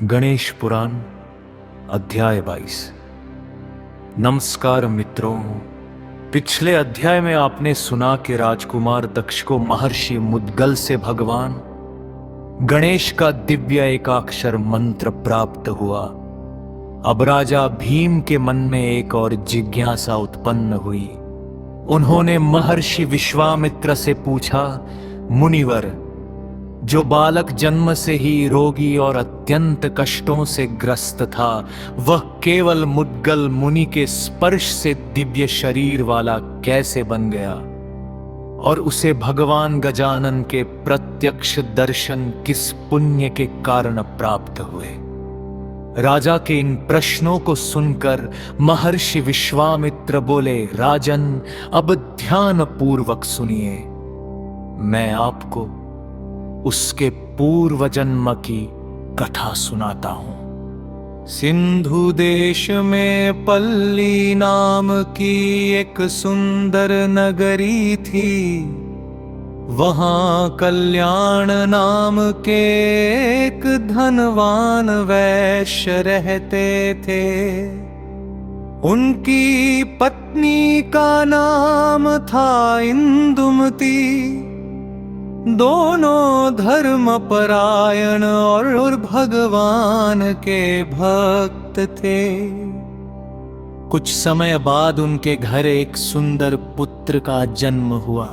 गणेश पुराण अध्याय 22। नमस्कार मित्रों, पिछले अध्याय में आपने सुना कि राजकुमार दक्ष को महर्षि मुद्गल से भगवान गणेश का दिव्य एकाक्षर मंत्र प्राप्त हुआ। अब राजा भीम के मन में एक और जिज्ञासा उत्पन्न हुई। उन्होंने महर्षि विश्वामित्र से पूछा, मुनिवर, जो बालक जन्म से ही रोगी और अत्यंत कष्टों से ग्रस्त था, वह केवल मुद्गल मुनि के स्पर्श से दिव्य शरीर वाला कैसे बन गया और उसे भगवान गजानन के प्रत्यक्ष दर्शन किस पुण्य के कारण प्राप्त हुए? राजा के इन प्रश्नों को सुनकर महर्षि विश्वामित्र बोले, राजन, अब ध्यान पूर्वक सुनिए। मैं आपको उसके पूर्व जन्म की कथा सुनाता हूं। सिंधु देश में पल्ली नाम की एक सुंदर नगरी थी। वहां कल्याण नाम के एक धनवान वैश्य रहते थे। उनकी पत्नी का नाम था इंदुमती। दोनों धर्मपरायण और भगवान के भक्त थे। कुछ समय बाद उनके घर एक सुंदर पुत्र का जन्म हुआ।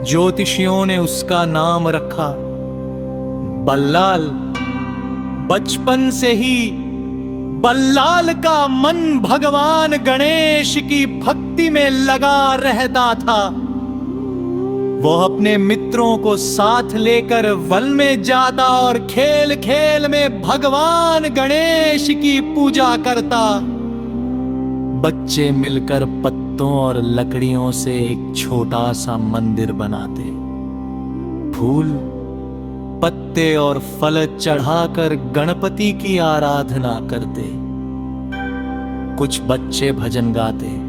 ज्योतिषियों ने उसका नाम रखा बल्लाल। बचपन से ही बल्लाल का मन भगवान गणेश की भक्ति में लगा रहता था। वो अपने मित्रों को साथ लेकर वन में जाता और खेल खेल में भगवान गणेश की पूजा करता। बच्चे मिलकर पत्तों और लकड़ियों से एक छोटा सा मंदिर बनाते। फूल, पत्ते और फल चढ़ाकर गणपति की आराधना करते। कुछ बच्चे भजन गाते,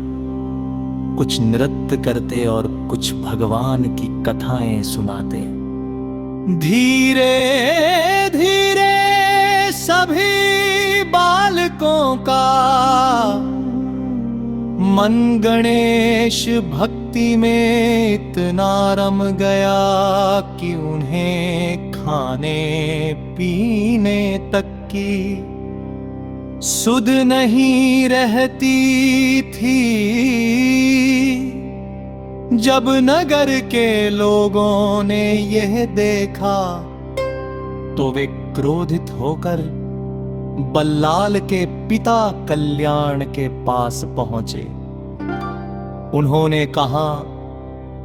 कुछ नृत्य करते और कुछ भगवान की कथाएं सुनाते। धीरे धीरे सभी बालकों का मन गणेश भक्ति में इतना रम गया कि उन्हें खाने पीने तक की सुध नहीं रहती थी। जब नगर के लोगों ने यह देखा तो वे क्रोधित होकर बल्लाल के पिता कल्याण के पास पहुंचे। उन्होंने कहा,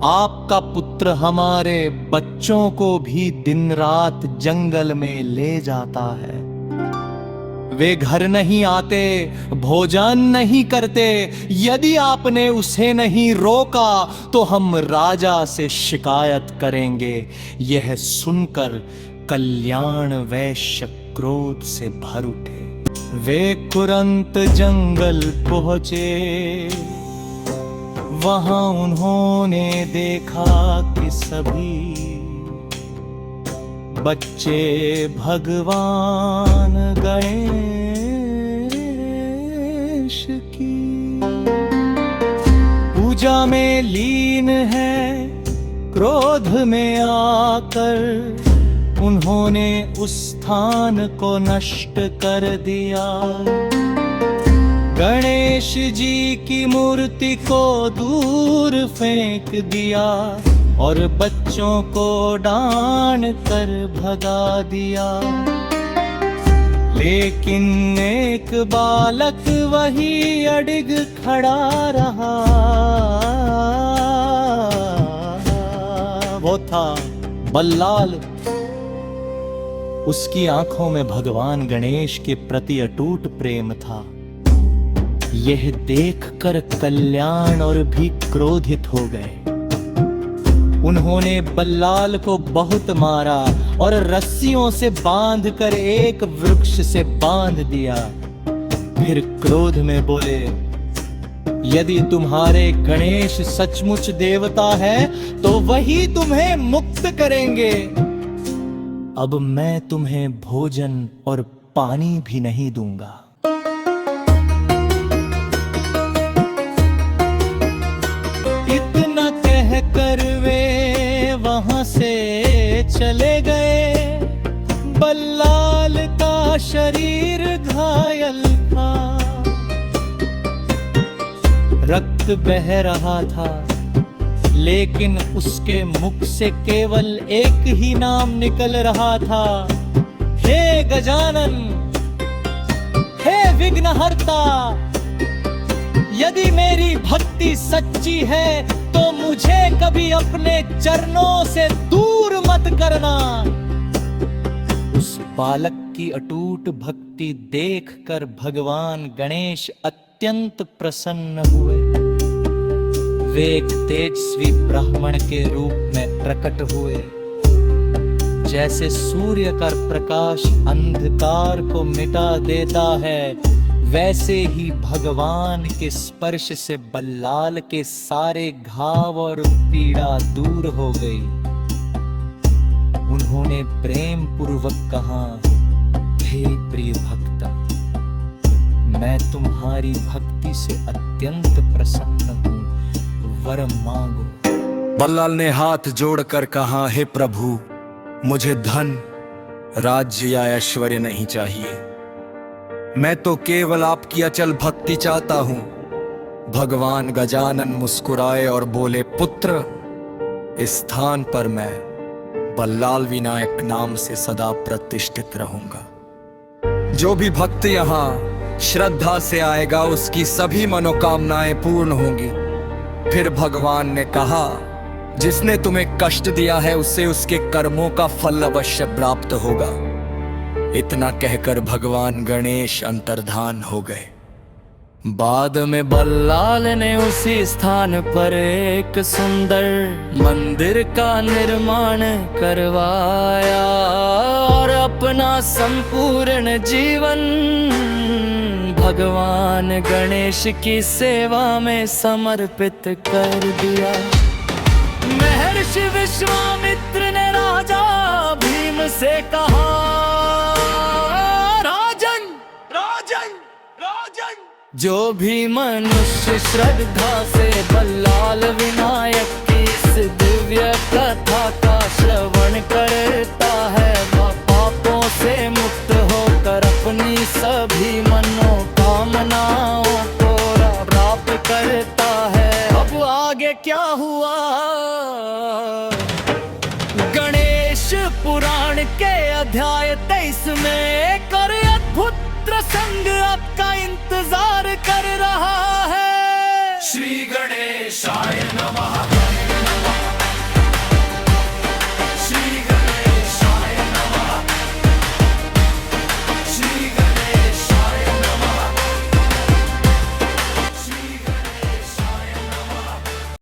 आपका पुत्र हमारे बच्चों को भी दिन रात जंगल में ले जाता है। वे घर नहीं आते, भोजन नहीं करते। यदि आपने उसे नहीं रोका तो हम राजा से शिकायत करेंगे। यह सुनकर कल्याण वैश्य क्रोध से भर उठे। वे तुरंत जंगल पहुंचे। वहां उन्होंने देखा कि सभी बच्चे भगवान गणेश की पूजा में लीन है। क्रोध में आकर उन्होंने उस स्थान को नष्ट कर दिया। गणेश जी की मूर्ति को दूर फेंक दिया और बच्चों को डांट कर भगा दिया। लेकिन एक बालक वही अडिग खड़ा रहा। वो था बल्लाल। उसकी आंखों में भगवान गणेश के प्रति अटूट प्रेम था। यह देखकर कल्याण और भी क्रोधित हो गए। उन्होंने बल्लाल को बहुत मारा और रस्सियों से बांधकर एक वृक्ष से बांध दिया। फिर क्रोध में बोले, यदि तुम्हारे गणेश सचमुच देवता है तो वही तुम्हें मुक्त करेंगे। अब मैं तुम्हें भोजन और पानी भी नहीं दूंगा। इतना कहकर वे वहां से चले गए। बल्लाल का शरीर घायल था, रक्त बह रहा था, लेकिन उसके मुख से केवल एक ही नाम निकल रहा था, हे गजानन, हे विघ्नहर्ता। यदि मेरी भक्ति सच्ची है तो मुझे कभी अपने चरणों से दूर मत करना। उस बालक की अटूट भक्ति देखकर भगवान गणेश अत्यंत प्रसन्न हुए। वे एक तेजस्वी ब्राह्मण के रूप में प्रकट हुए। जैसे सूर्य का प्रकाश अंधकार को मिटा देता है, वैसे ही भगवान के स्पर्श से बल्लाल के सारे घाव और पीड़ा दूर हो गई। उन्होंने प्रेम पूर्वक कहा, हे प्रिय भक्ता, मैं तुम्हारी भक्ति से अत्यंत प्रसन्न हूँ, वर मांगो। बल्लाल ने हाथ जोड़कर कहा, हे प्रभु, मुझे धन, राज्य या ऐश्वर्य नहीं चाहिए। मैं तो केवल आपकी अचल भक्ति चाहता हूं। भगवान गजानन मुस्कुराए और बोले, पुत्र, इस स्थान पर मैं बल्लाल विनायक नाम से सदा प्रतिष्ठित रहूंगा। जो भी भक्त यहाँ श्रद्धा से आएगा, उसकी सभी मनोकामनाएं पूर्ण होंगी। फिर भगवान ने कहा, जिसने तुम्हें कष्ट दिया है उससे उसके कर्मों का फल अवश्य प्राप्त होगा। इतना कहकर भगवान गणेश अंतर्धान हो गए। बाद में बल्लाल ने उसी स्थान पर एक सुंदर मंदिर का निर्माण करवाया और अपना संपूर्ण जीवन भगवान गणेश की सेवा में समर्पित कर दिया। महर्षि विश्वामित्र ने राजा भीम से कहा, राजन, राजन, राजन, जो भी मनुष्य श्रद्धा से बल्लाल विनायक की इस दिव्य कथा का श्रवण करता है, वह पापों से मुक्त होकर अपनी सभी मनोकामनाओं को प्राप्त करता है। अब आगे क्या हुआ? गणेश पुराण के अध्याय 23 में एक और अद्भुत प्रसंग आपका इंतजार कर रहा है। श्री गणेशाय नमः।